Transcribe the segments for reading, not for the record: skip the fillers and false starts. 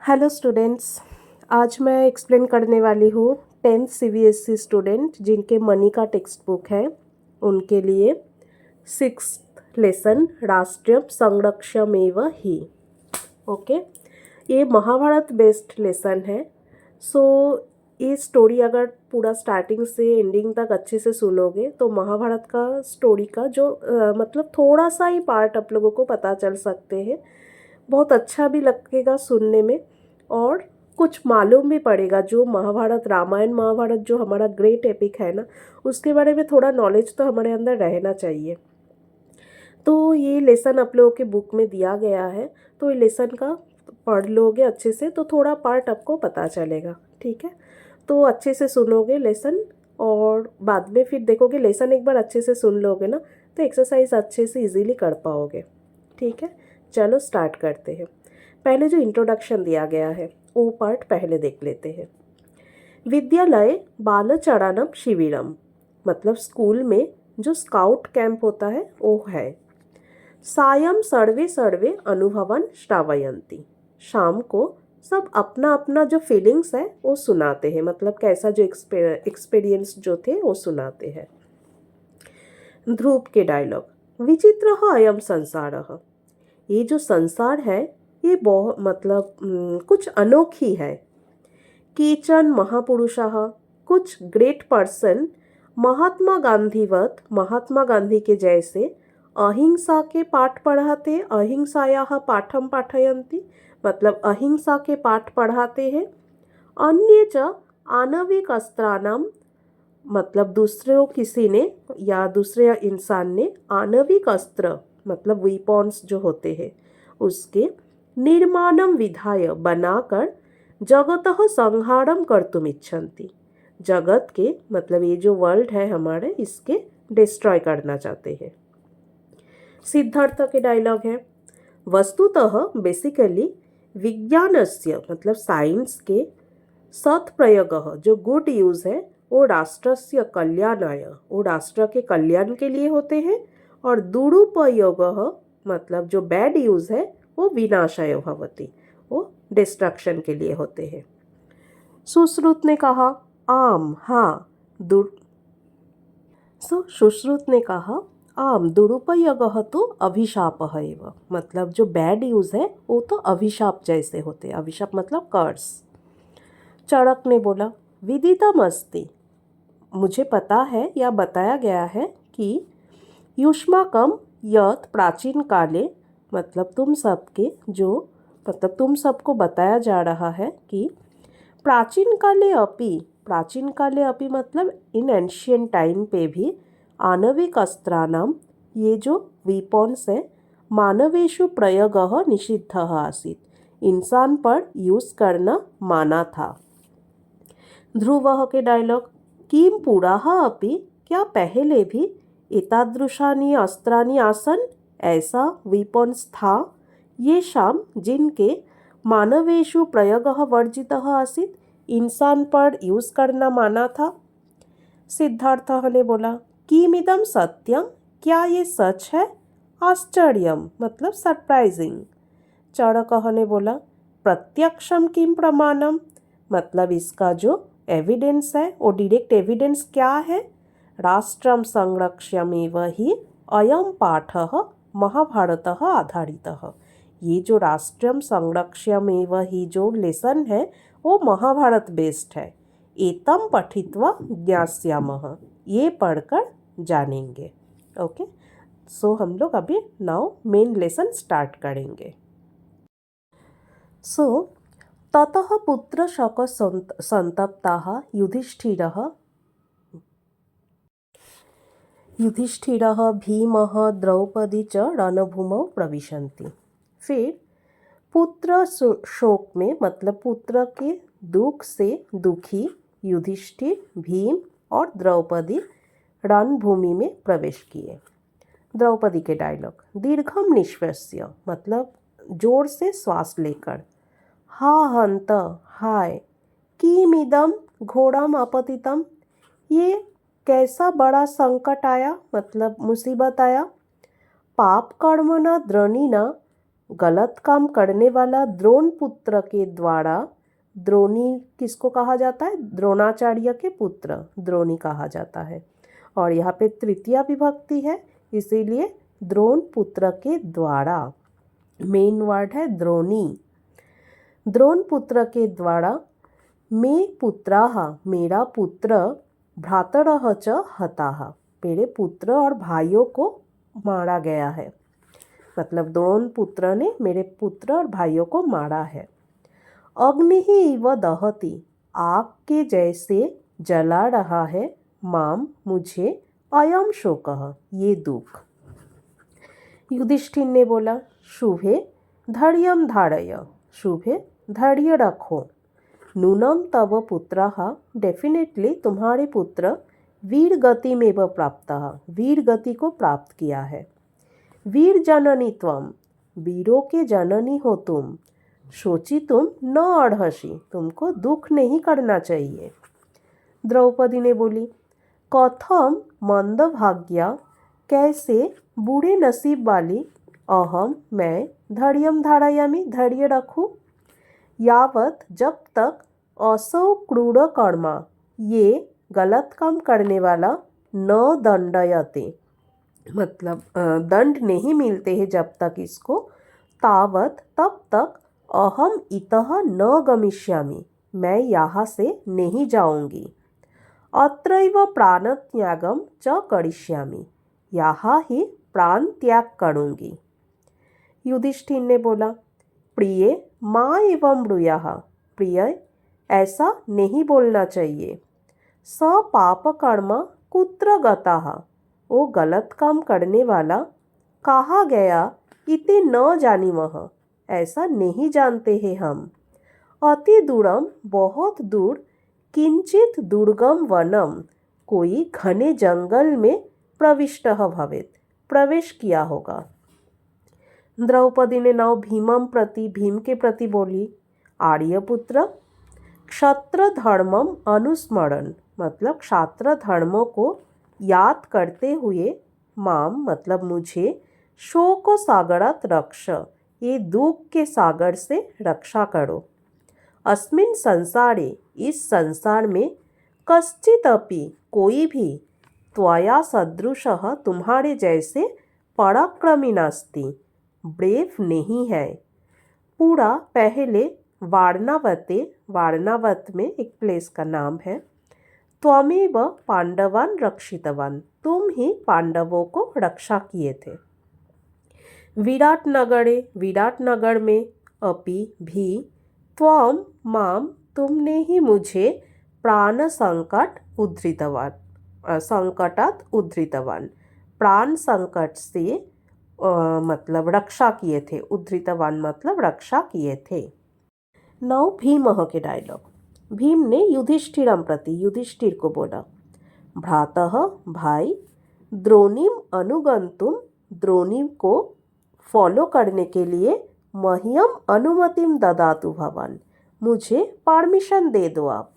Hello students. आज मैं explain करने वाली हूँ 10th CBSE स्टूडेंट जिनके मनी का टेक्स्ट बुक है उनके लिए 6th लेसन राष्ट्रीय संरक्षमेव ही। ओके, ये महाभारत बेस्ड लेसन है। सो ये स्टोरी अगर पूरा स्टार्टिंग से एंडिंग तक अच्छे से सुनोगे तो महाभारत का स्टोरी का जो मतलब थोड़ा सा ही पार्ट आप लोगों को पता चल सकते हैं। बहुत अच्छा भी लगेगा सुनने में और कुछ मालूम भी पड़ेगा। जो महाभारत रामायण महाभारत जो हमारा ग्रेट एपिक है ना, उसके बारे में थोड़ा नॉलेज तो हमारे अंदर रहना चाहिए। तो ये लेसन आप लोगों के बुक में दिया गया है, तो ये लेसन का पढ़ लोगे अच्छे से तो थोड़ा पार्ट आपको पता चलेगा। ठीक है, तो अच्छे से सुनोगे लेसन और बाद में फिर देखोगे लेसन एक बार अच्छे से सुन लोगे ना तो एक्सरसाइज अच्छे से इजीली कर पाओगे। ठीक है, चलो स्टार्ट करते हैं। पहले जो इंट्रोडक्शन दिया गया है वो पार्ट पहले देख लेते हैं। विद्यालय बालचरणम शिविरम मतलब स्कूल में जो स्काउट कैंप होता है वो है। सायं सर्वे सर्वे अनुभवन श्रावयंती शाम को सब अपना अपना जो फीलिंग्स है वो सुनाते हैं, मतलब कैसा जो एक्सपीरियंस जो थे वो सुनाते हैं। ध्रुव के डायलॉग विचित्र अयम संसार। ये जो संसार है ये बहुत मतलब कुछ अनोखी है। केचन महापुरुषाः कुछ ग्रेट पर्सन महात्मा गांधीवत महात्मा गांधी के जैसे अहिंसा के पाठ पढ़ाते अहिंसायाः पाठम पाठयन्ति मतलब अहिंसा के पाठ पढ़ाते हैं। अन्य च आणविक अस्त्राणाम मतलब दूसरे किसी ने या दूसरे इंसान ने आणविक अस्त्र मतलब वीपॉन्स जो होते हैं उसके निर्माणम विधाय बनाकर जगतः संहारम कर्तुम इच्छन्ति जगत के मतलब ये जो वर्ल्ड है हमारे इसके डिस्ट्रॉय करना चाहते हैं। सिद्धार्थ के डायलॉग है वस्तुतः बेसिकली विज्ञानस्य मतलब साइंस के सत्प्रयोग जो गुड यूज है वो राष्ट्रस्य कल्याणाय वो राष्ट्र के कल्याण के लिए होते हैं और दुरुपयोग मतलब जो बैड यूज है वो विनाशाय भवति वो डिस्ट्रक्शन के लिए होते हैं। सुश्रुत ने कहा आम हाँ सुश्रुत ने कहा आम दुरुपयोग तो अभिशाप है मतलब जो बैड यूज है वो तो अभिशाप जैसे होते हैं। अभिशाप मतलब कर्स। चड़क ने बोला विदितम अस्ति मुझे पता है या बताया गया है कि युष्माकम यत प्राचीन काले मतलब तुम सबके जो मतलब तुम सबको बताया जा रहा है कि प्राचीन काले अपि मतलब इन एंशियंट टाइम पे भी आणविक अस्त्राणाम ये जो वीपॉन्स है मानवेषु प्रयोगः निषिद्धः आसीत् इंसान पर यूज़ करना माना था। ध्रुवः के डायलॉग किम पुराः अपि क्या पहले भी एतादृशानि अस्त्राणि आसन ऐसा वीपॉन्स था ये शाम जिनके मानवेषु प्रयोगः वर्जितः आसीत् इंसान पर यूज़ करना माना था। सिद्धार्थ ने बोला किमिदम सत्यम क्या ये सच है। आश्चर्यम मतलब सरप्राइजिंग। चड़कः ने बोला प्रत्यक्षम किम प्रमाणम मतलब इसका जो एविडेंस है वो डायरेक्ट एविडेंस क्या है। राष्ट्रम संरक्ष्यमेव हि अयम पाठः महाभारतः आधारितः ये जो राष्ट्रम संरक्ष्यमेव हि जो लेसन है वो महाभारत बेस्ड है। एतम पठित्वा ज्ञास्यामः ये पढ़कर जानेंगे। ओके, सो हम लोग अभी नाउ मेन लेसन स्टार्ट करेंगे। सो ततः पुत्र शक संतप्ताः युधिष्ठिरः भीमः द्रौपदी च रणभूमौ प्रविशन्ति। फिर पुत्र शोक में मतलब पुत्र के दुख से दुखी युधिष्ठिर भीम और द्रौपदी रणभूमि में प्रवेश किए। द्रौपदी के डायलॉग दीर्घम निश्वस्य मतलब जोर से श्वास लेकर हा हंत हाय किमिदम घोरम अपतितम ये कैसा बड़ा संकट आया मतलब मुसीबत आया। पाप कर्म न द्रणी न गलत काम करने वाला द्रोण पुत्र के द्वारा, द्रोणी किसको कहा जाता है? द्रोणाचार्य के पुत्र द्रोणी कहा जाता है। और यहाँ पे तृतीया विभक्ति है, इसीलिए द्रोण पुत्र के द्वारा। मेन वर्ड है द्रोणी। द्रोण पुत्र के द्वारा मे पुत्राः, मेरा पुत्र, भ्रातरः च हताः, मेरे पुत्र और भाइयों को मारा गया है। मतलब द्रोण पुत्र ने मेरे पुत्र और भाइयों को मारा है। अग्निः इव दहति, आग के जैसे जला रहा है, माम, मुझे, अयम शोकः, ये दुख। युधिष्ठिर ने बोला, शुभे धैर्यं धारय, शुभे धैर्य रखो। नूनम तव पुत्रः, डेफिनेटली तुम्हारे पुत्र, वीर गति में व प्राप्तः, वीर गति को प्राप्त किया है। वीर जननी त्वम, वीरों के जननी हो तुम। सोची तुम न अर्हसि, तुमको दुख नहीं करना चाहिए। द्रौपदी ने बोली, कथम मंदभाग्या, कैसे बुरे नसीब वाली, अहम, मैं, धैर्यं धारयामि, धैर्य रखूं। यावत, जब तक, असौ क्रूर कर्मा, ये गलत काम करने वाला, न दंडयते, मतलब दंड नहीं मिलते हैं जब तक इसको, तावत, तब तक, अहम इतः न गमिष्यामि, मैं यहाँ से नहीं जाऊंगी। अत्रैव प्राणत्यागम च करिष्यामि, यहाँ ही प्राण त्याग करूंगी। युधिष्ठिर ने बोला, प्रिय माँ एवं ब्रूयाः, प्रिय ऐसा नहीं बोलना चाहिए। स पाप कर्म कुत्र गताः, वो गलत काम करने वाला कहाँ गया, इति न जानीमः, ऐसा नहीं जानते हैं हम। अति दूरम, बहुत दूर, किंचित दुर्गम वनम, कोई घने जंगल में, प्रविष्टः भवेत्, प्रवेश किया होगा। द्रौपदी ने नाव भीमम प्रति, भीम के प्रति बोली, आर्यपुत्र, क्षत्र धर्मम अनुस्मरण, मतलब क्षात्र धर्मों को याद करते हुए, माम, मतलब मुझे, शोक सागरात रक्ष, ये दुख के सागर से रक्षा करो। अस्मिन् संसारे, इस संसार में, कश्चित् अपि, कोई भी, त्वया सदृशः, तुम्हारे जैसे, पराक्रमी नास्ति, ब्रेव नहीं है। पूरा पहले वारणावते, वारणावत में एक प्लेस का नाम है, त्वमेव पांडवान रक्षितवान, तुम ही पांडवों को रक्षा किए थे। विराट नगरे, विराट नगर में, अपि भी, त्वम माम, तुमने ही मुझे, प्राण संकट उद्धृतवान, संकटात उद्धृतवान, प्राण संकट से मतलब रक्षा किए थे, उद्धृतवान मतलब रक्षा किए थे। नाउ भीमः के डायलॉग। भीम ने युधिष्ठिरम प्रति, युधिष्ठिर को बोला, भ्रातः, भाई, द्रोणीम अनुगंतुम, द्रोणी को फॉलो करने के लिए, मह्यम अनुमतिम ददातु भवान, मुझे परमिशन दे दो आप।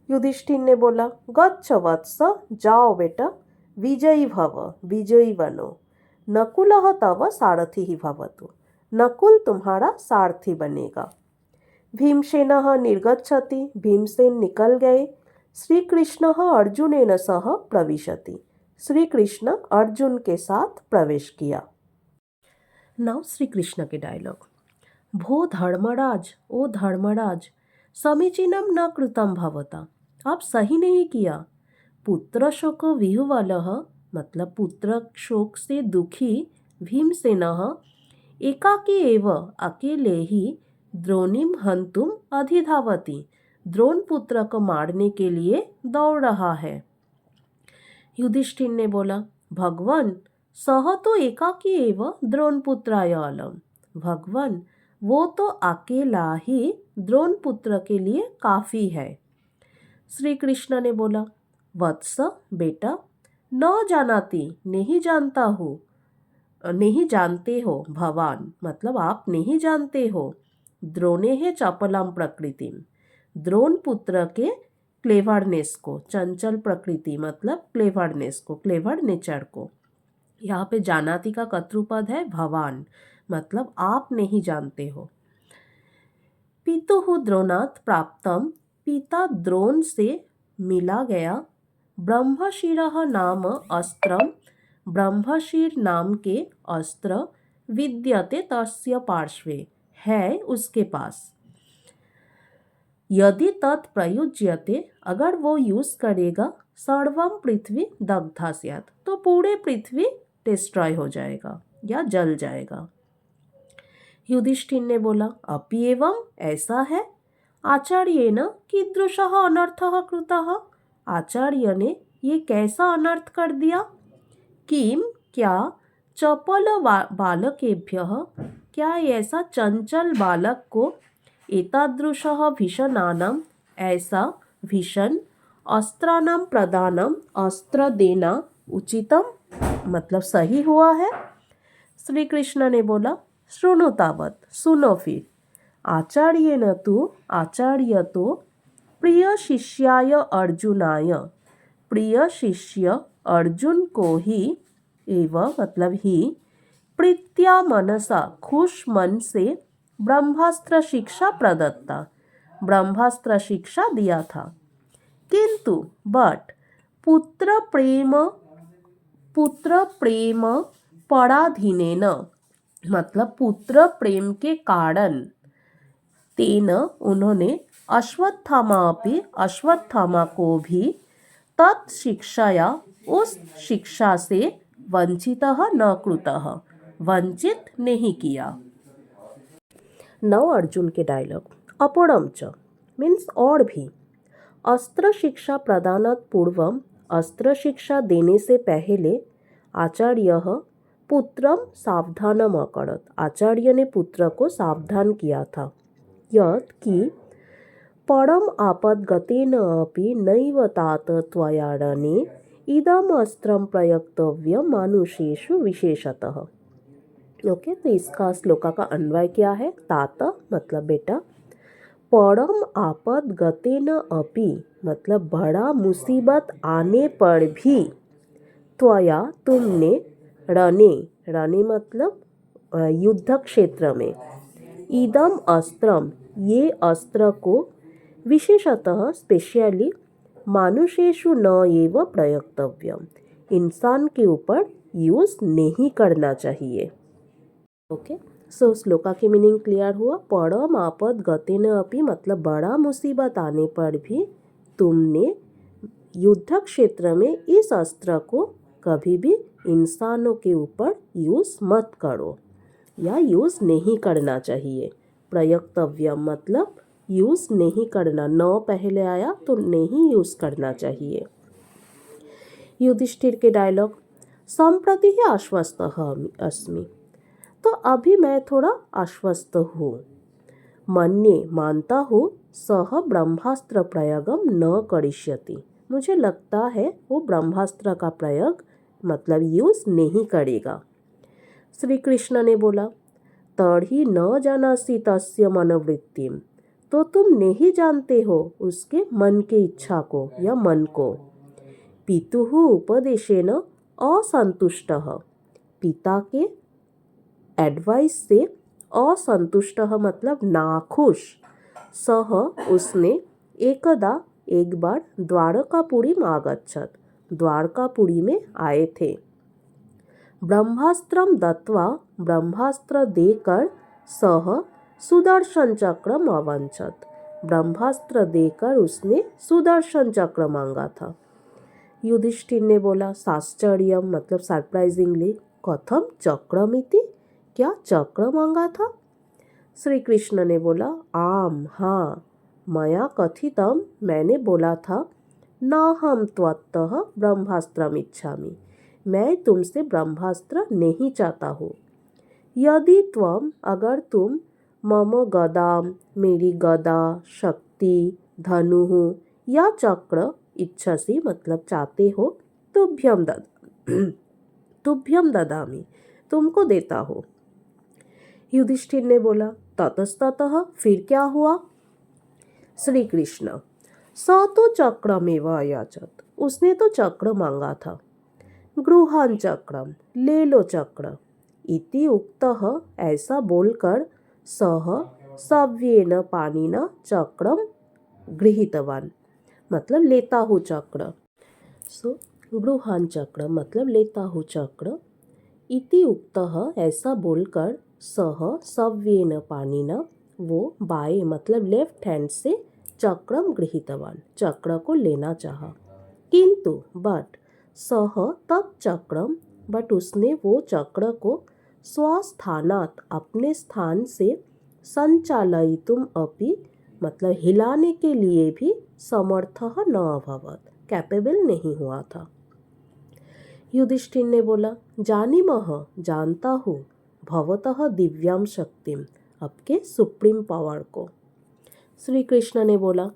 युधिष्ठिर ने बोला, गच्छ वत्स, जाओ बेटा, विजयी भव, विजयी बनो। नकुलः तव सारथिः भवतु, नकुल तुम्हारा सारथी बनेगा। भीमसेनः निर्गच्छति, भीमसेन निकल गए। श्री कृष्ण अर्जुनेन सह प्रविशति, श्री कृष्ण अर्जुन के साथ प्रवेश किया। नाउ श्री कृष्ण के डायलॉग। भो धर्मराज, ओ धर्मराज, समीचीनम न कृतम भवता, आप सही नहीं किया। पुत्र शोक विह्वलः, मतलब पुत्र शोक से दुखी भीमसेनः, एकाकी एव, अकेले ही, द्रोणीम हंतुम अधिधावति, द्रोण पुत्र को मारने के लिए दौड़ रहा है। युधिष्ठिर ने बोला, भगवान, सह तो एकाकी एव द्रोण पुत्राय अलम, भगवान, वो तो अकेला ही द्रोण पुत्र के लिए काफ़ी है। श्री कृष्ण ने बोला, वत्स, बेटा, न जानाति, नहीं जानता हूँ, नहीं जानते हो, भवान, मतलब आप नहीं जानते हो, द्रोणे है चपलाम प्रकृति, द्रोण पुत्र के क्लेवरनेस को, चंचल प्रकृति मतलब क्लेवरनेस को, क्लेवर नेचर को। यहाँ पे जानाति का कर्तृपद है भवान, मतलब आप नहीं जानते हो। पितुः द्रोणात् प्राप्तम, पिता द्रोण से मिला गया। ब्रह्मशिरः नाम अस्त्रम, ब्रह्मशिर नाम के अस्त्र विद्यते तस्य पार्श्वे, है उसके पास। यदि तत् प्रयुज्यते, अगर वो यूज करेगा, सर्वम पृथ्वी दग्धा स्यात्, तो पूरे पृथ्वी डिस्ट्रॉय हो जाएगा या जल जाएगा। युधिष्ठिर ने बोला, अपि एवं, ऐसा है। आचार्येण कीदृशः अनर्थः कृतः, आचार्य ने ये कैसा अनर्थ कर दिया। किम, क्या, चपल बालकेभ्यः, क्या ऐसा चंचल बालक को, एतादृशः भीषणानाम, ऐसा भीषण, अस्त्राणाम प्रदानम, अस्त्र देना उचितम, मतलब सही हुआ है। श्री कृष्ण ने बोला, शृणु तावत्, सुनो फिर। आचार्येण तु, आचार्य तो प्रिय शिष्याय अर्जुनाय, प्रिय शिष्य अर्जुन को ही, एवं मतलब ही, प्रीत्या मनसा, खुश मन से, ब्रह्मास्त्र शिक्षा प्रदत्ता, ब्रह्मास्त्र शिक्षा दिया था। किंतु बट पुत्र प्रेम पराधीनेन, मतलब पुत्र प्रेम के कारण, तेन उन्होंने, अश्वत्थामा को भी तत्शिक्षाया, उस शिक्षा से, वंचितः न कृतः, वंचित नहीं किया। नव अर्जुन के डायलॉग। अपरम च मीन्स और भी। अस्त्र शिक्षा प्रदानात् पूर्वम, अस्त्र शिक्षा देने से पहले, आचार्य पुत्रम सावधानम अकरत, आचार्य ने पुत्र को सावधान किया था। यत् कि परम आपद्गतेन अपि नैव तात त्वया रणे इदम अस्त्रम प्रयोक्तव्यम मानुषेषु विशेषतः। ओके, तो इसका श्लोका का अन्वय क्या है। तात मतलब बेटा, परम आपद्गतेन अपि मतलब बड़ा मुसीबत आने पर भी, त्वया तुमने, रणे मतलब युद्ध क्षेत्र में, इदम अस्त्रम ये अस्त्र को, विशेषतः स्पेशली, मानुषेषु न एव प्रयोक्तव्यम इंसान के ऊपर यूज नहीं करना चाहिए। ओके, सो श्लोका की मीनिंग क्लियर हुआ। परम आपद गतेन अपि मतलब बड़ा मुसीबत आने पर भी तुमने युद्ध क्षेत्र में इस अस्त्र को कभी भी इंसानों के ऊपर यूज मत करो या यूज नहीं करना चाहिए। प्रयोक्तव्यम मतलब यूज नहीं करना, न पहले आया तो नहीं यूज करना चाहिए। युधिष्ठिर के डायलॉग। संप्रति ही आश्वस्त अस्मि, तो अभी मैं थोड़ा आश्वस्त हूँ। मन्ये मानता हूँ, सह ब्रह्मास्त्र प्रयोगम न करिष्यति, मुझे लगता है वो ब्रह्मास्त्र का प्रयोग मतलब यूज नहीं करेगा। श्री कृष्ण ने बोला, तर्हि न जानासि तस्य मनोवृत्तिम, तो तुम नहीं जानते हो उसके मन के इच्छा को या मन को। पितुः उपदेशेन असंतुष्टः, पिता के एडवाइस से असंतुष्टः मतलब नाखुश, सह उसने, एकदा एक बार, द्वारकापुरीम आगच्छत, द्वारकापुरी में आए थे। ब्रह्मास्त्रम दत्वा ब्रह्मास्त्र देकर, सह सुदर्शन चक्रम अवंचत, ब्रह्मास्त्र देकर उसने सुदर्शन चक्र मांगा था। युधिष्ठिर ने बोला, साश्चर्यम मतलब सरप्राइजिंगली, कथम चक्रमिति, क्या चक्र मांगा था। श्री कृष्ण ने बोला, आम हाँ, मया कथितम मैंने बोला था, न हम त्वत्तः ब्रह्मास्त्रम इच्छामि, मैं तुमसे ब्रह्मास्त्र नहीं चाहता हूँ। यदि त्वम अगर तुम, मम गदाम मेरी गदा, शक्ति, धनु या चक्र, इच्छसी मतलब चाहते हो, तुभ्यम ददामि तुमको देता हो। युधिष्ठिर ने बोला, ततस्ततः फिर क्या हुआ। श्री कृष्ण। स तो चक्रमेव अयाचत, उसने तो चक्र मांगा था। गृहान चक्रम ले लो चक्र, इति उक्तः ऐसा बोलकर सः सव्येन पाणिना चक्रम गृहीतवान मतलब लेता हूँ चक्र। सो गृहान चक्र मतलब लेता हूँ चक्र। इति उक्तः ऐसा बोलकर सः सव्येन पाणिना वो बाएं मतलब लेफ्ट हैंड से चक्रम गृहीतवान चक्र को लेना चाहा। किंतु बट सः तत् चक्रम बट उसने वो चक्र को स्वस्थानात् अपने स्थान से संचालयितुम अपि मतलब हिलाने के लिए भी समर्थः न अभवत् कैपेबल नहीं हुआ था। युधिष्ठिर ने बोला जानीमः जानता हूँ भवतः दिव्याम शक्तिम आपके सुप्रीम पावर को। श्री कृष्ण ने बोला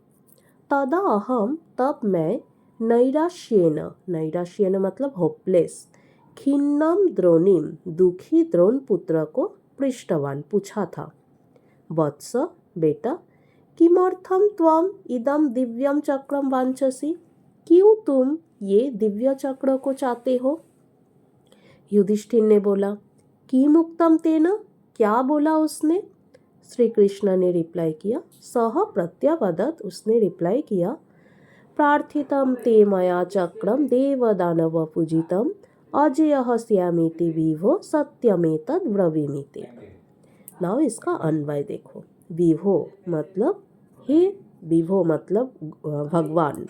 तदा अहम तब मैं नैराश्येन मतलब होपलेस खिन्नम द्रोणीम दुखी द्रोण पुत्र को पृष्ठवान पूछा था वत्स बेटा किमर्थम त्वम इदम दिव्यम चक्रम वांछसि क्यों तुम ये दिव्य चक्र को चाहते हो। युधिष्ठिर ने बोला किम उक्तम तेन क्या बोला उसने। श्री कृष्ण ने रिप्लाई किया सह प्रत्यावदत उसने रिप्लाई किया प्रार्थितम ते मया चक्रम देव दानव पूजितम अजयः स्यामीति विभो सत्यमेतद् ब्रवीमीति। नाउ इसका अन्वय देखो। विभो मतलब हे विभो मतलब भगवान।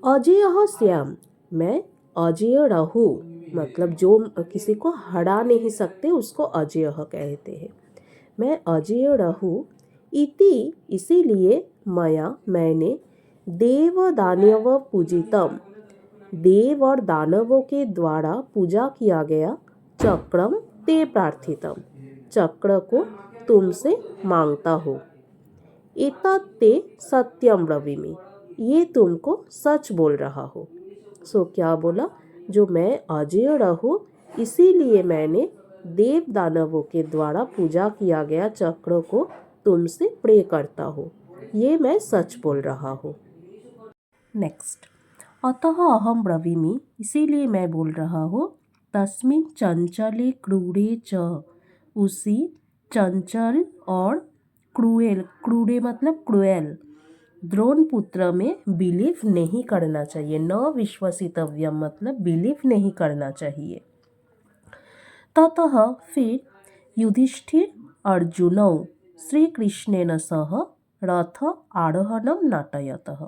अजयः श्याम मैं अजय रहूं मतलब जो किसी को हरा नहीं सकते उसको अजय कहते हैं। मैं अजय रहूं इति इसीलिए मया मैंने देव दानव पूजितम देव और दानवों के द्वारा पूजा किया गया चक्रम ते प्रार्थितम चक्र को तुमसे मांगता हो। एतत्ते सत्यम ब्रवीमि ये तुमको सच बोल रहा हो। सो क्या बोला जो मैं अजय रहूं इसीलिए मैंने देव दानवों के द्वारा पूजा किया गया चक्र को तुमसे प्रे करता हूँ ये मैं सच बोल रहा हूँ। नेक्स्ट अतः अहम ब्रवीमि इसीलिए मैं बोल रहा हूँ तस्मिन् चंचले क्रूरे च उसी चंचल और क्रूरे मतलब क्रूएल द्रोण पुत्र में बिलीव नहीं करना चाहिए। न विश्वसितव्यम मतलब बिलीव नहीं करना चाहिए। ततः फिर युधिष्ठिर अर्जुनौ श्री कृष्णेन सह रथ आरोहणम नाटयतः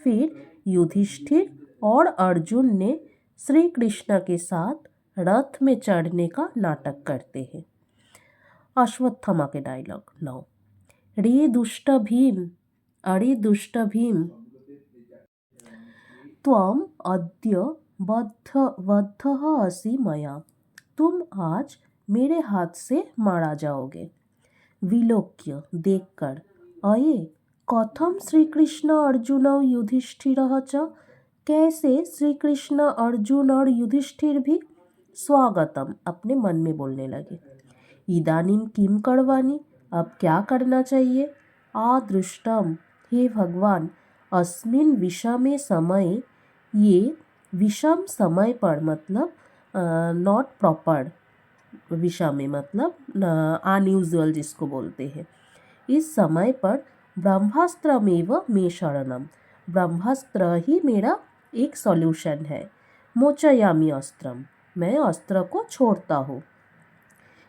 फिर युधिष्ठिर और अर्जुन ने श्री कृष्ण के साथ रथ में चढ़ने का नाटक करते हैं। अश्वत्थामा के डायलॉग नाउ रे दुष्ट भीम अरे दुष्ट भीम त्वम अद्य बद्धः असि मया तुम आज मेरे हाथ से मारा जाओगे। विलोक्य देखकर अये कथम श्री कृष्ण अर्जुन युधिष्ठिर च कैसे श्री कृष्ण अर्जुन और युधिष्ठिर भी स्वागतम अपने मन में बोलने लगे। इदानीम किम करवानी अब क्या करना चाहिए। आदृष्टम हे भगवान अस्मिन विषमे समय ये विषम समय पर मतलब नॉट प्रॉपर विषमे मतलब अनयूजुअल जिसको बोलते हैं। इस समय पर ब्रह्मास्त्रमेव मे शरणम ब्रह्मास्त्र ही मेरा एक सॉल्यूशन है। मोचयामि अस्त्रम मैं अस्त्र को छोड़ता हूँ।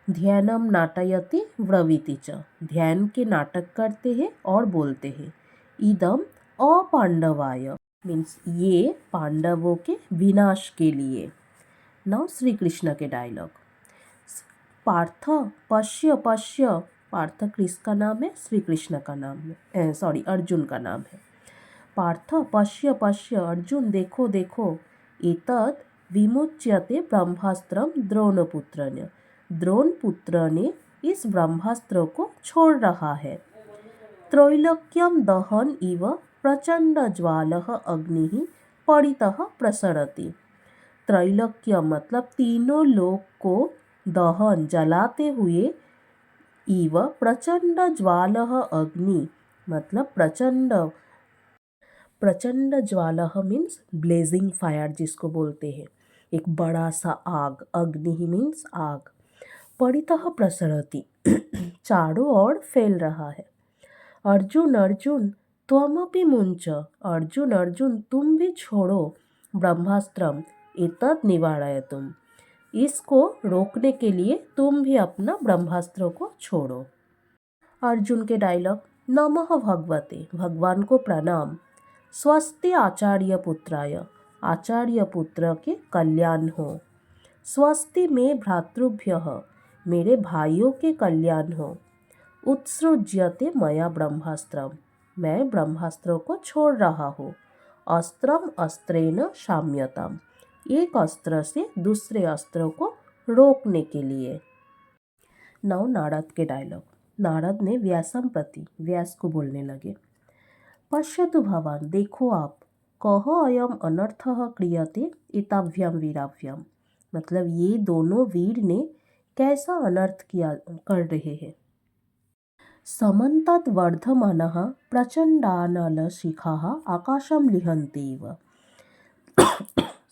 ध्यानम नाटयति ब्रवीति च ध्यान के नाटक करते हैं और बोलते हैं। इदम अपांडवाय मीन्स ये पांडवों के विनाश के लिए। नाउ श्री कृष्ण के डायलॉग पार्थ पश्य पश्य पार्थ किसका नाम है श्री कृष्ण का नाम है सॉरी अर्जुन का नाम है। पार्थ पश्य पश्य अर्जुन देखो देखो एतद् विमुच्यते ब्रह्मास्त्रम द्रोणपुत्रस्य द्रोण पुत्र ने इस ब्रह्मास्त्र को छोड़ रहा है। त्रैलोक्यम दहन इव प्रचंड ज्वालः अग्निः परितः प्रसरति। त्रैलोक्य मतलब तीनों लोक को दहन जलाते हुए इव प्रचंड ज्वालः अग्नि मतलब प्रचंड ज्वालः मीन्स ब्लेजिंग फायर जिसको बोलते हैं एक बड़ा सा आग, अग्नि ही मीन्स आग, परितः प्रसरति चारों ओर फैल रहा है। अर्जुन अर्जुन त्वमपि मुंच, अर्जुन अर्जुन तुम भी छोड़ो, ब्रह्मास्त्रम एतद निवारयतुम, इसको रोकने के लिए तुम भी अपना ब्रह्मास्त्र को छोड़ो। अर्जुन के डायलॉग, नमः भगवते, भगवान को प्रणाम, स्वस्ति आचार्य पुत्राय, आचार्य पुत्र के कल्याण हो, स्वस्ति में भ्रातृभ्यः, मेरे भाइयों के कल्याण हो, उत्सृज्यते मया ब्रह्मास्त्रम, मैं ब्रह्मास्त्र को छोड़ रहा हूँ, अस्त्रम अस्त्रेण शाम्यताम, एक अस्त्र से दूसरे अस्त्र को रोकने के लिए। नौ नारद के डायलॉग, नारद ने व्यासम प्रति, व्यास को बोलने लगे, पश्यतु भवान, देखो आप, कह अयम अनर्थः क्रियते एताभ्याम वीराभ्याम, मतलब ये दोनों वीर ने कैसा अनर्थ किया कर रहे हैं। समन्तात वर्धमानः प्रचंडानलशिखाः आकाशं लिहन्तीव,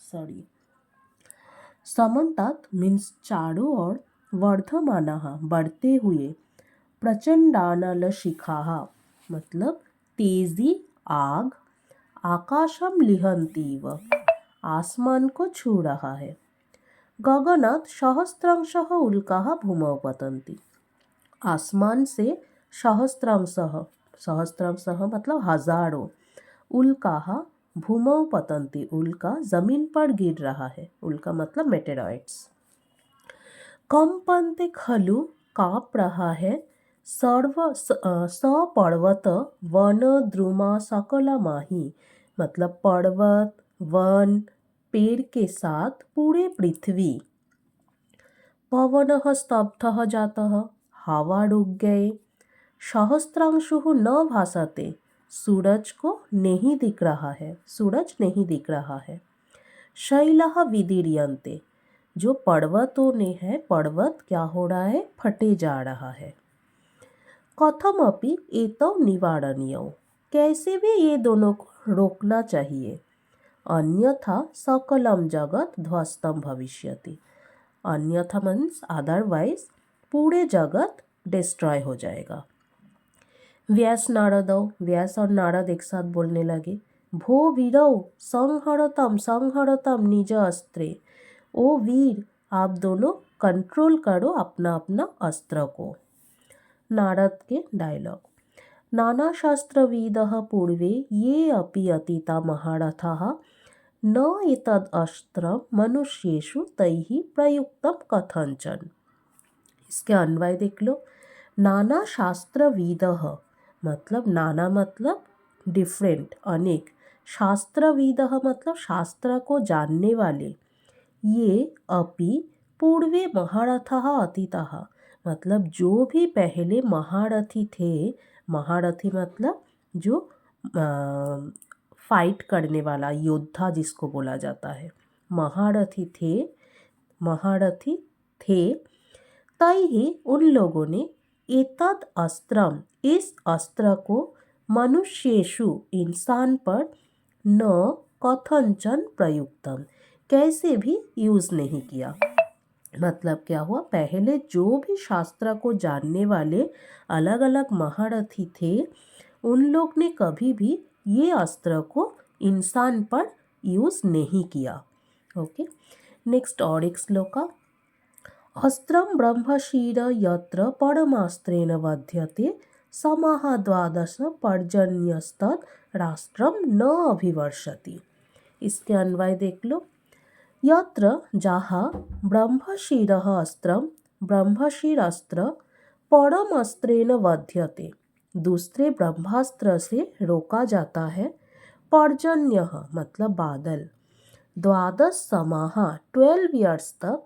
सॉरी, समन्तात मीन्स चारों ओर, वर्धमानः बढ़ते हुए, प्रचंडानलशिखाः मतलब तेजी आग, आकाशम लिहन्तीव आसमान को छू रहा है, गगनात् सहस्रांशः उल्काः भूमौ पतन्ति, आसमान से सहस्रांशः, सहस्रांशः मतलब हजारों, उल्काः भूमौ पतन्ति, उल्का जमीन पर गिर रहा है, उल्का मतलब मेटेरॉइड्स, कंपन्ते खलु काँप रहा है, सर्व सपर्वत वन द्रुमा सकलमाहि, मतलब पर्वत वन पेड़ के साथ पूरे पृथ्वी, पवनः स्तब्धः जातः, हवा रुक गए, सहस्रांशुः न भासते, सूरज को नहीं दिख रहा है, सूरज नहीं दिख रहा है, शैलः विदीर्यन्ते, जो पर्वतों ने है, पर्वत क्या हो रहा है, फटे जा रहा है, कथमपि एतौ निवारणीयौ, कैसे भी ये दोनों को रोकना चाहिए, अन्यथा सकलम जगत ध्वस्तम भविष्यति, अन्यथा मीन्स अदरवाइज पूरे जगत डिस्ट्रॉय हो जाएगा। व्यास नारदौ, व्यास और नारद एक साथ बोलने लगे, भो वीरौ संहरतम निज अस्त्रे, ओ वीर आप दोनों कंट्रोल करो अपना अपना अस्त्र को। नारद के डायलॉग, नाना शास्त्रविदः पूर्वे ये अपि अतीता महारथाः न एतद् अस्त्रं मनुष्येषु तैः प्रयुक्तं कथंचन, इसके अन्वय देख लो, नाना शास्त्रविदः मतलब नाना मतलब डिफरेंट, अनेक, शास्त्रविदः मतलब शास्त्र को जानने वाले, ये अपि पूर्वे महारथाः अतीताः मतलब जो भी पहले महारथी थे, महारथी मतलब जो फाइट करने वाला योद्धा जिसको बोला जाता है, महारथी थे, तैहि उन लोगों ने एतद अस्त्रम, इस अस्त्र को मनुष्येषु इंसान पर न कथंचन प्रयुक्तम, कैसे भी यूज़ नहीं किया, मतलब क्या हुआ, पहले जो भी शास्त्र को जानने वाले अलग अलग महारथी थे, उन लोग ने कभी भी ये अस्त्र को इंसान पर यूज़ नहीं किया। ओके, नेक्स्ट और एक श्लोका, अस्त्रं ब्रह्मशीर यत्र परमास्त्रेण वध्यते समाह द्वादश पर्जन्यस्तत् राष्ट्रम न अभिवर्षति, इसके अन्वय देख लो, यत्र जहाँ ब्रह्मशीरः अस्त्रम, ब्रह्मशीर अस्त्र परम अस्त्रेण वध्यते, दूसरे ब्रह्मास्त्र से रोका जाता है, पर्जन्यः मतलब बादल, द्वादश समाह 12 ईयर्स तक,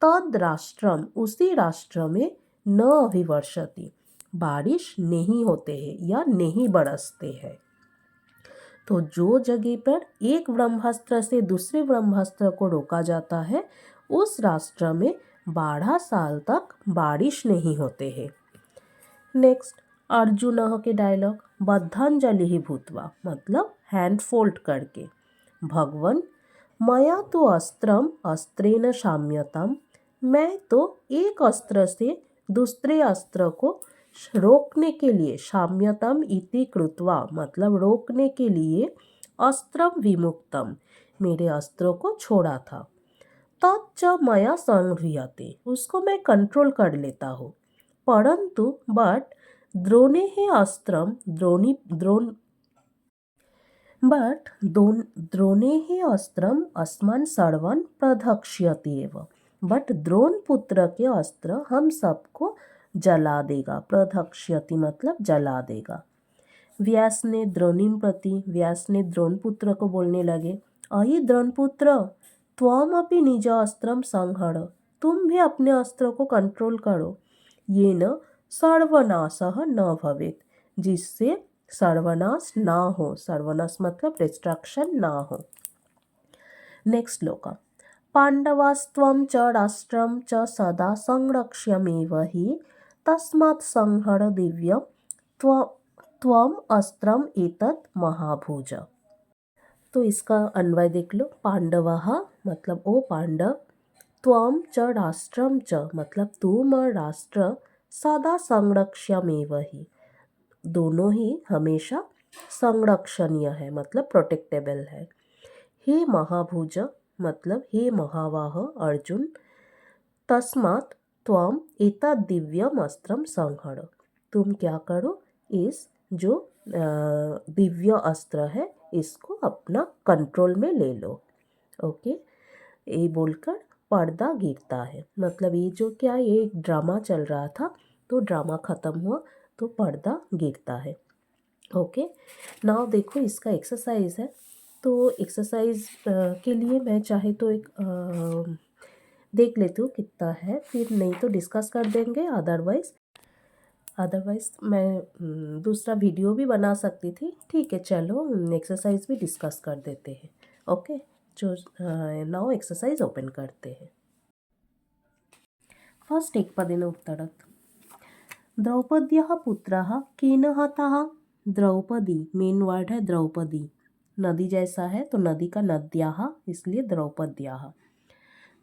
तद राष्ट्रम उसी राष्ट्र में न अभिवर्षति बारिश नहीं होते हैं या नहीं बरसते हैं, तो जो जगह पर एक ब्रह्मास्त्र से दूसरे ब्रह्मास्त्र को रोका जाता है, उस राष्ट्र में 12 साल तक बारिश नहीं होते हैं। नेक्स्ट अर्जुन के डायलॉग, बद्धांजलि भूत्वा मतलब हैंड फोल्ड करके, भगवान मया तो अस्त्रम अस्त्रेण शाम्यताम, मैं तो एक अस्त्र से दूसरे अस्त्र को रोकने के लिए, शाम्यतम इति कृत्वा मतलब रोकने के लिए, अस्त्रम विमुक्तम मेरे अस्त्रों को छोड़ा था। तच्च मया संह्रियते उसको मैं कंट्रोल कर लेता हूँ। परंतु बट द्रोणे ही अस्त्रम द्रोणे ही अस्त्रम अस्मान सर्वन प्रधक्ष्यति एव। बट द्रोण पुत्र के अस्त्र हम सबको जला देगा। प्रधक्ष्यति मतलब जला देगा। व्यास ने द्रोणीम प्रति, व्यास ने द्रोण पुत्र को बोलने लगे, अहि द्रोण पुत्र त्वम अपि निज अस्त्रम संहर, तुम भी अपने अस्त्र को कंट्रोल करो। ये न सर्वनाशः न भवेत, जिससे सर्वनाश ना हो। सर्वनाश मतलब डिस्ट्रक्शन ना हो। नेक्स्ट श्लोक। पांडवास्त्वं च राष्ट्रं च सदा संरक्ष्यमेव हि, तस्मात् संहर दिव्यं त्वम अस्त्रम एतत् महाभुज। तो इसका अन्वय देख लो। पांडवः मतलब ओ पांडव, त्वम च राष्ट्रम च मतलब तुम और राष्ट्र, सदा संरक्ष्यमेव ही दोनों ही हमेशा संरक्षणीय है मतलब प्रोटेक्टेबल है। हे महाभुज मतलब हे महावाह अर्जुन, तस्मात् त्वम एतत् दिव्यम अस्त्रम संहर, तुम क्या करो, इस जो दिव्य अस्त्र है इसको अपना कंट्रोल में ले लो। ओके, ये बोलकर पर्दा गिरता है। मतलब ये जो क्या, ये एक ड्रामा चल रहा था, तो ड्रामा ख़त्म हुआ तो पर्दा गिरता है। ओके, नाउ देखो इसका एक्सरसाइज है। तो एक्सरसाइज के लिए मैं चाहे तो एक देख लेती हूँ कितना है, फिर नहीं तो डिस्कस कर देंगे। अदरवाइज मैं दूसरा वीडियो भी बना सकती थी। ठीक है, चलो एक्सरसाइज भी डिस्कस कर देते हैं। ओके, जो नाउ एक्सरसाइज ओपन करते हैं। फर्स्ट एकपदेन उत्तरत्। द्रौपद्याः पुत्रः केन हतः। द्रौपदी मेन वर्ड है द्रौपदी, नदी जैसा है तो नदी का नद्याः इसलिए द्रौपद्याः।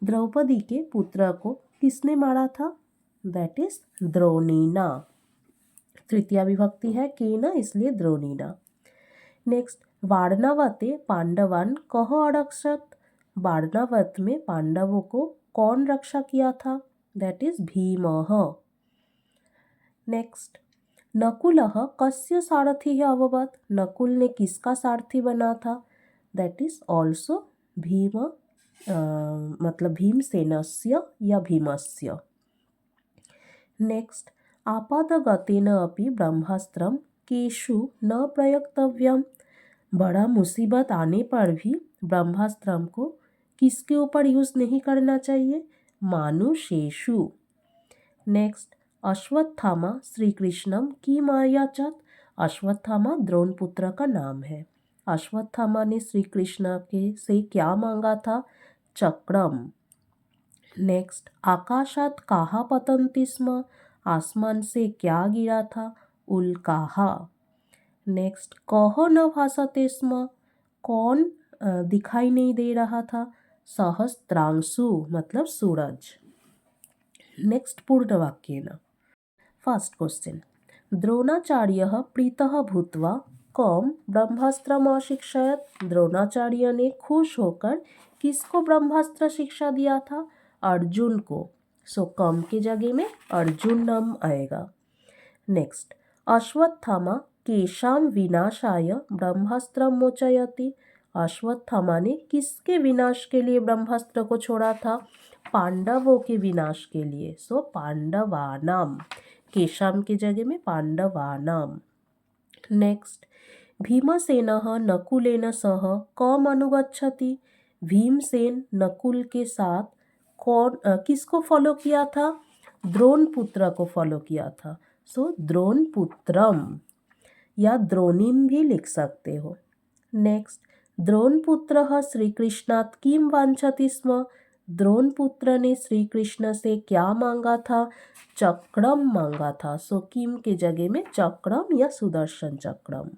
द्रौपदी के पुत्र को किसने मारा था, दैट इज द्रोणीना। तृतीया विभक्ति है केन इसलिए द्रोणीना। नेक्स्ट, वार्णावते पांडवान कह अरक्षत। वार्णावत में पांडवों को कौन रक्षा किया था, दैट इज भीमः। नेक्स्ट, नकुलः कस्य सारथिः अभवत्। नकुल ने किसका सारथी बना था, दैट इज ऑल्सो भीम मतलब भीमसेनस्य या भीमस्य। नेक्स्ट, आपातगतेन अपि ब्रह्मास्त्रम केषु न प्रयोक्तव्यम। बड़ा मुसीबत आने पर भी ब्रह्मास्त्रम को किसके ऊपर यूज़ नहीं करना चाहिए, मानुषेषु। नेक्स्ट, अश्वत्थामा श्री कृष्णम की मायाचत। अश्वत्थामा द्रोण पुत्र का नाम है। अश्वत्थामा ने श्री कृष्ण के से क्या मांगा था, चक्रम। नेक्स्ट, आकाशात काहा पतंती स्म। आसमान से क्या गिरा था, उल्काहा। नेक्स्ट, कह न भासते स्म। कौन दिखाई नहीं दे रहा था, सहस्त्रांशु मतलब सूरज। नेक्स्ट, पूर्ण वाक्येन। फर्स्ट क्वेश्चन, द्रोणाचार्यः प्रीतः भूत्वा कम ब्रह्मास्त्रम अशिक्षयत। द्रोणाचार्य ने खुश होकर किसको ब्रह्मास्त्र शिक्षा दिया था, अर्जुन को। सो कम की जगह में अर्जुन नाम आएगा। नेक्स्ट, अश्वत्थामा केशाम विनाशाय ब्रह्मास्त्रम मोचयति। अश्वत्थामा ने किसके विनाश के लिए ब्रह्मास्त्र को छोड़ा था, पांडवों के विनाश के लिए। सो पांडवानाम, केशाम की जगह में पांडवानाम। नेक्स्ट, भीमसेनः नकुलेन सह कम अनुगच्छति। भीमसेन नकुल के साथ कौन किसको फॉलो किया था, द्रोण पुत्र को फॉलो किया था। सो द्रोण पुत्रम या द्रोणीम भी लिख सकते हो। नेक्स्ट, द्रोण पुत्र श्री कृष्णात् किम वांछति स्म। द्रोण पुत्र ने श्री कृष्ण से क्या मांगा था, चक्रम मांगा था। सो किम के जगह में चक्रम या सुदर्शन चक्रम।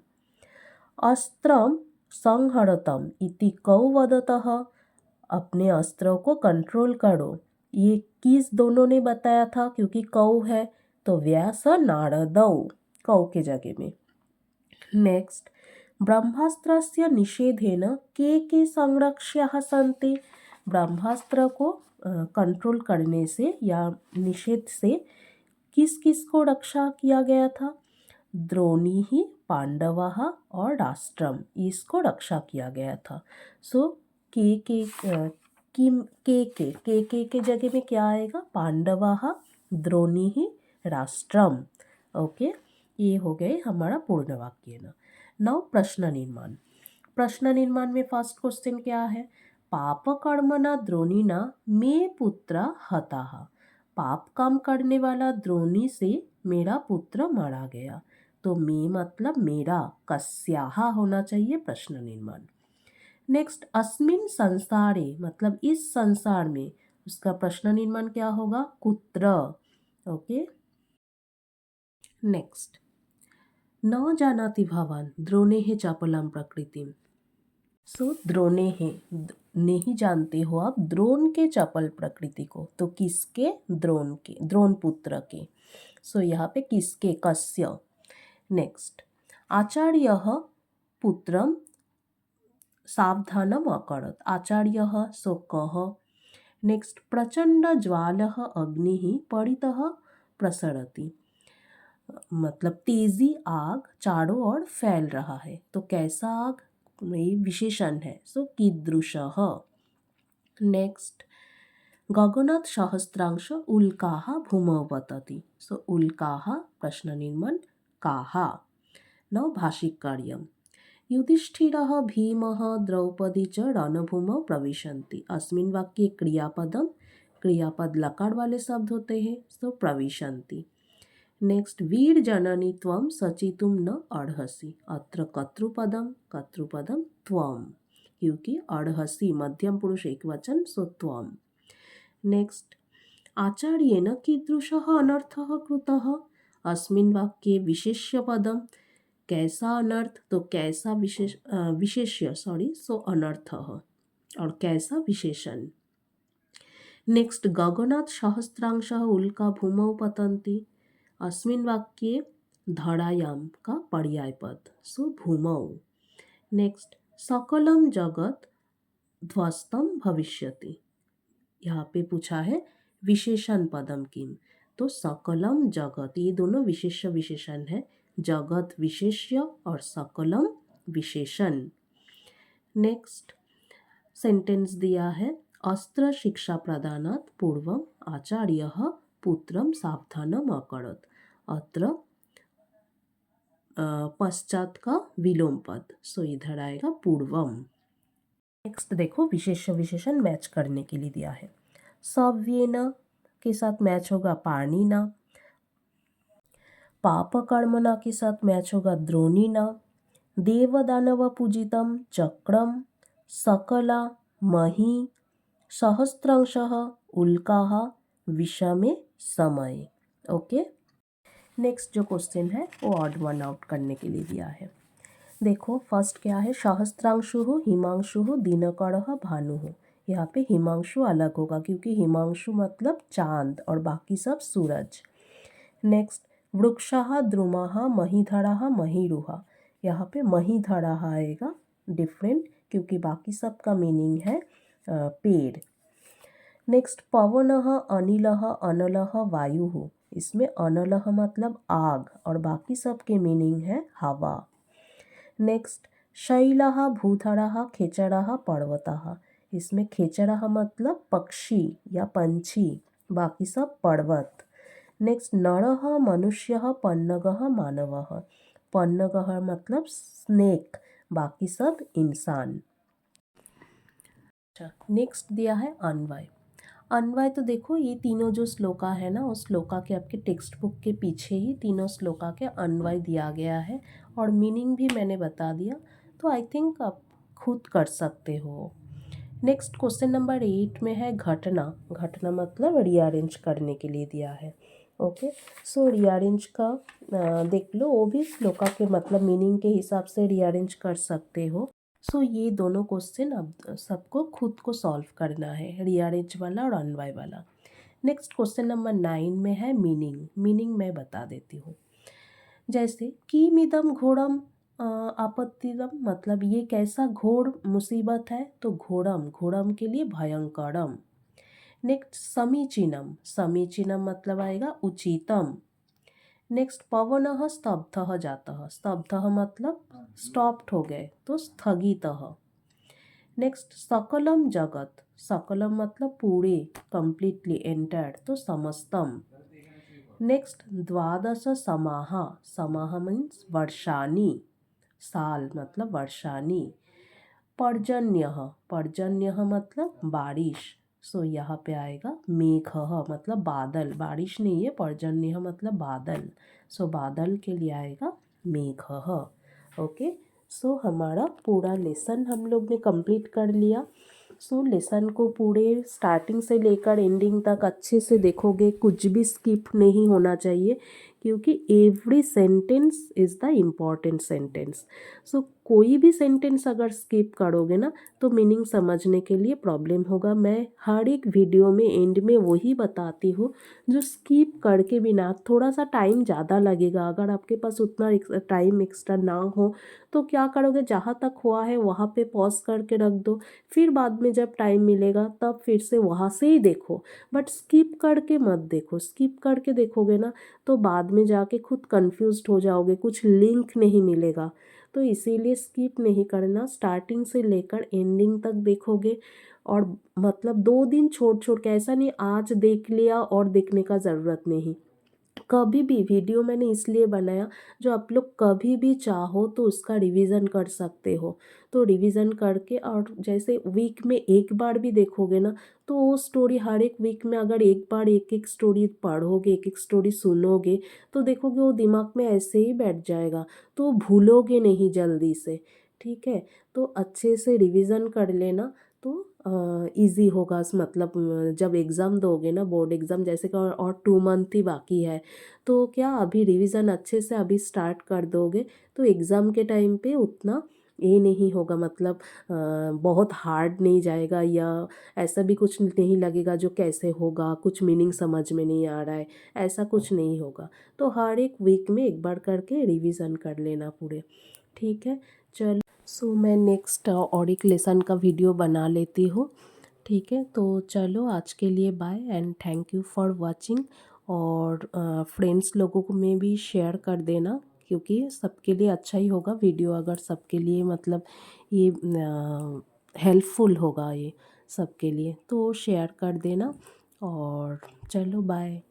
अस्त्रम संहरतम इति कौ वदतः। अपने अस्त्रों को कंट्रोल करो। ये किस दोनों ने बताया था, क्योंकि कौ है तो व्यास नारदौ, कौ के जगह में। नेक्स्ट, ब्रह्मास्त्रस्य निषेधेन के संरक्ष्याः सन्ति। ब्रह्मास्त्र को कंट्रोल करने से या निषेध से किस किस को रक्षा किया गया था? द्रोणी ही, पांडवाः और राष्ट्रम, इसको रक्षा किया गया था। सो के जगह में क्या आएगा? पांडवाः, द्रोणी ही, राष्ट्रम। ओके, ये हो गए हमारा पूर्ण वाक्य ना। नाउ प्रश्न निर्माण। प्रश्न निर्माण में फर्स्ट क्वेश्चन क्या है? पाप कर्मणा द्रोणीना मे पुत्र हताः। पाप काम करने वाला द्रोणी से मेरा पुत्र मारा गया। तो मे मतलब मेरा, कस्याः होना चाहिए प्रश्न निर्माण। नेक्स्ट, अस्मिन् संसारे मतलब इस संसार में, उसका प्रश्न निर्माण क्या होगा? कुत्र। ओके, नेक्स्ट, न जानाति भवान द्रोणेः चपलां प्रकृतिम। सो द्रोणेः, नहीं जानते हो आप द्रोण के चपल प्रकृति को। तो किसके? द्रोण के, द्रोण पुत्र के। सो यहाँ पे किसके? कस्य। नेक्स्ट, आचार्यः पुत्रं सावधानम अकरत्। आचार्यः सो कः। नेक्स्ट, प्रचंड ज्वालः अग्निः परितः प्रसरति। मतलब तेजी आग चारों ओर फैल रहा है। तो कैसा आग? ये विशेषण है। सो कीदृशः। नेक्स्ट, गगनात् सहस्रांश उल्काः भूमौ पतति। सो उल्काः प्रश्न निर्माण काः। नौ भाषिक कार्यम। युधिष्ठिरः भीमः द्रौपदी च रणभूमौ प्रविशन्ति। अस्मिन् वाक्ये क्रियापदम, क्रियापद लकार वाले शब्द होते हैं। सो प्रविशन्ति। नेक्स्ट, वीर जननी त्वं सचितुं न अर्हसि। अत्र कर्तृपदम, कर्तृपदम त्वं, क्योंकि अर्हसि मध्यम पुरुष एकवचन, सो त्वं। नेक्स्ट, आचार्येण कीदृशः अनर्थः कृतः। अस्मिन् वाक्ये विशेष्य पदम, कैसा अनर्थ? तो कैसा विशेष्य सो अनर्थः, और कैसा विशेषण। नेक्स्ट, गगनात् सहस्रांशः उल्का भूमौ पतन्ति। अस्मिन् वाक्ये धरायां का पर्याय पद, सो भूमौ। नेक्स्ट, सकलम जगत ध्वस्तम भविष्यति। यहाँ पे पूछा है विशेषण पदम किम। तो सकलम जगत, ये दोनों विशेष्य विशेषण है। जगत विशेष्य और सकलम विशेषण। नेक्स्ट सेंटेंस दिया है, अस्त्र शिक्षा प्रदानात् पूर्वम आचार्यः पुत्रम सावधानम अकरत्। अत्र पश्चात का विलोम पद, सो इधर आएगा पूर्वम। नेक्स्ट देखो, विशेष्य विशेषण मैच करने के लिए दिया है। सव्येन के साथ मैच होगा पाणिना। पाप कर्मणा के साथ मैच होगा द्रोणीना। देव दानव पूजितम चक्रम। सकला मही। सहस्रांशः उल्काः विषमे समय। ओके, नेक्स्ट जो क्वेश्चन है वो ऑड वन आउट करने के लिए दिया है। देखो फर्स्ट क्या है? सहस्त्रांशु हिमांशु दिनकरः भानुः। यहाँ पे हिमांशु अलग होगा, क्योंकि हिमांशु मतलब चांद और बाकी सब सूरज। नेक्स्ट, वृक्षः द्रुमः महीधरः महीरुः। यहाँ पे महीधरः आएगा डिफरेंट, क्योंकि बाकी सब का मीनिंग है पेड़। नेक्स्ट, पवनः अनिलः अनलः वायुः। इसमें अनलः मतलब आग और बाकी सब के मीनिंग है हवा। नेक्स्ट, शैलः भूधरः खेचरः पर्वतः। इसमें खेचरः मतलब पक्षी या पंछी, बाकी सब पर्वत। नेक्स्ट, नरः मनुष्यः पन्नगः मानवः। पन्नगः मतलब स्नेक, बाकी सब इंसान। अच्छा, नेक्स्ट दिया है अन्वय। अन्वय तो देखो ये तीनों जो श्लोका है ना, उस श्लोका के आपके टेक्स्ट बुक के पीछे ही तीनों श्लोका के अन्वय दिया गया है और मीनिंग भी मैंने बता दिया, तो आई थिंक आप खुद कर सकते हो। नेक्स्ट क्वेश्चन नंबर 8 में है घटना। घटना मतलब रीअरेंज करने के लिए दिया है। ओके, सो रीअरेंज का देख लो, वो भी श्लोका के मतलब मीनिंग के हिसाब से रीअरेंज कर सकते हो। सो ये दोनों क्वेश्चन अब सबको खुद को सॉल्व करना है, रीअरेंज वाला और अन्वय वाला। नेक्स्ट क्वेश्चन नंबर 9 में है मीनिंग। मीनिंग मैं बता देती हूँ। जैसे किमिदम घोरम आपत्तिदम, मतलब ये कैसा घोर मुसीबत है, तो घोरम, घोरम के लिए भयंकरम। नेक्स्ट समीचीनम, समीचीनम मतलब आएगा उचितम। नेक्स्ट पवनः स्तब्धः जातः, स्तब्धः मतलब स्टॉप्ड हो गए तो स्थगितः। नेक्स्ट सकलम जगत, सकलम मतलब पूरे, कंप्लीटली, एंटायर, तो समस्तम। नेक्स्ट द्वादश समाह, समाह मीन्स वर्षानी, साल मतलब वर्षानी। पर्जन्यः, पर्जन्यः मतलब बारिश, सो यहाँ पे आएगा मेघः मतलब बादल, बारिश नहीं है, पर्जन्यः मतलब बादल, सो बादल के लिए आएगा मेघः। ओके, सो हमारा पूरा लेसन हम लोग ने कंप्लीट कर लिया। सो लेसन को पूरे स्टार्टिंग से लेकर एंडिंग तक अच्छे से देखोगे, कुछ भी स्किप नहीं होना चाहिए, क्योंकि every sentence is the important sentence. So कोई भी सेंटेंस अगर स्किप करोगे ना तो मीनिंग समझने के लिए प्रॉब्लम होगा। मैं हर एक वीडियो में एंड में वही बताती हूँ, जो स्किप करके भी ना, थोड़ा सा टाइम ज़्यादा लगेगा, अगर आपके पास उतना टाइम एक्स्ट्रा ना हो तो क्या करोगे, जहाँ तक हुआ है वहाँ पे पॉज करके रख दो, फिर बाद में जब टाइम मिलेगा तब फिर से वहाँ से ही देखो, बट स्किप करके मत देखो। स्किप करके देखोगे ना तो बाद में जाके खुद कंफ्यूज्ड हो जाओगे, कुछ लिंक नहीं मिलेगा। तो इसीलिए स्किप नहीं करना, स्टार्टिंग से लेकर एंडिंग तक देखोगे। और मतलब 2 दिन छोड़ छोड़ के, ऐसा नहीं आज देख लिया और देखने का ज़रूरत नहीं। कभी भी वीडियो मैंने इसलिए बनाया, जो आप लोग कभी भी चाहो तो उसका रिवीजन कर सकते हो। तो रिवीजन करके, और जैसे वीक में एक बार भी देखोगे ना तो वो स्टोरी हर एक वीक में अगर एक बार एक एक स्टोरी पढ़ोगे, एक एक स्टोरी सुनोगे, तो देखोगे वो दिमाग में ऐसे ही बैठ जाएगा, तो भूलोगे नहीं जल्दी से। ठीक है, तो अच्छे से रिवीजन कर लेना, तो इजी होगा। मतलब जब एग्ज़ाम दोगे ना, बोर्ड एग्ज़ाम जैसे कि, और 2 मंथ ही बाकी है, तो क्या अभी रिवीजन अच्छे से अभी स्टार्ट कर दोगे तो एग्ज़ाम के टाइम पे उतना ये नहीं होगा, मतलब बहुत हार्ड नहीं जाएगा, या ऐसा भी कुछ नहीं लगेगा जो कैसे होगा, कुछ मीनिंग समझ में नहीं आ रहा है, ऐसा कुछ नहीं होगा। तो हर एक वीक में एक बार करके रिवीजन कर लेना पूरे। ठीक है, चलो, सो मैं नेक्स्ट और एक लेसन का वीडियो बना लेती हूँ। ठीक है, तो चलो आज के लिए bye and thank you for watching. और फ्रेंड्स लोगों को में भी शेयर कर देना, क्योंकि सबके लिए अच्छा ही होगा वीडियो, अगर सबके लिए मतलब ये हेल्पफुल होगा ये सबके लिए, तो शेयर कर देना। और चलो बाय।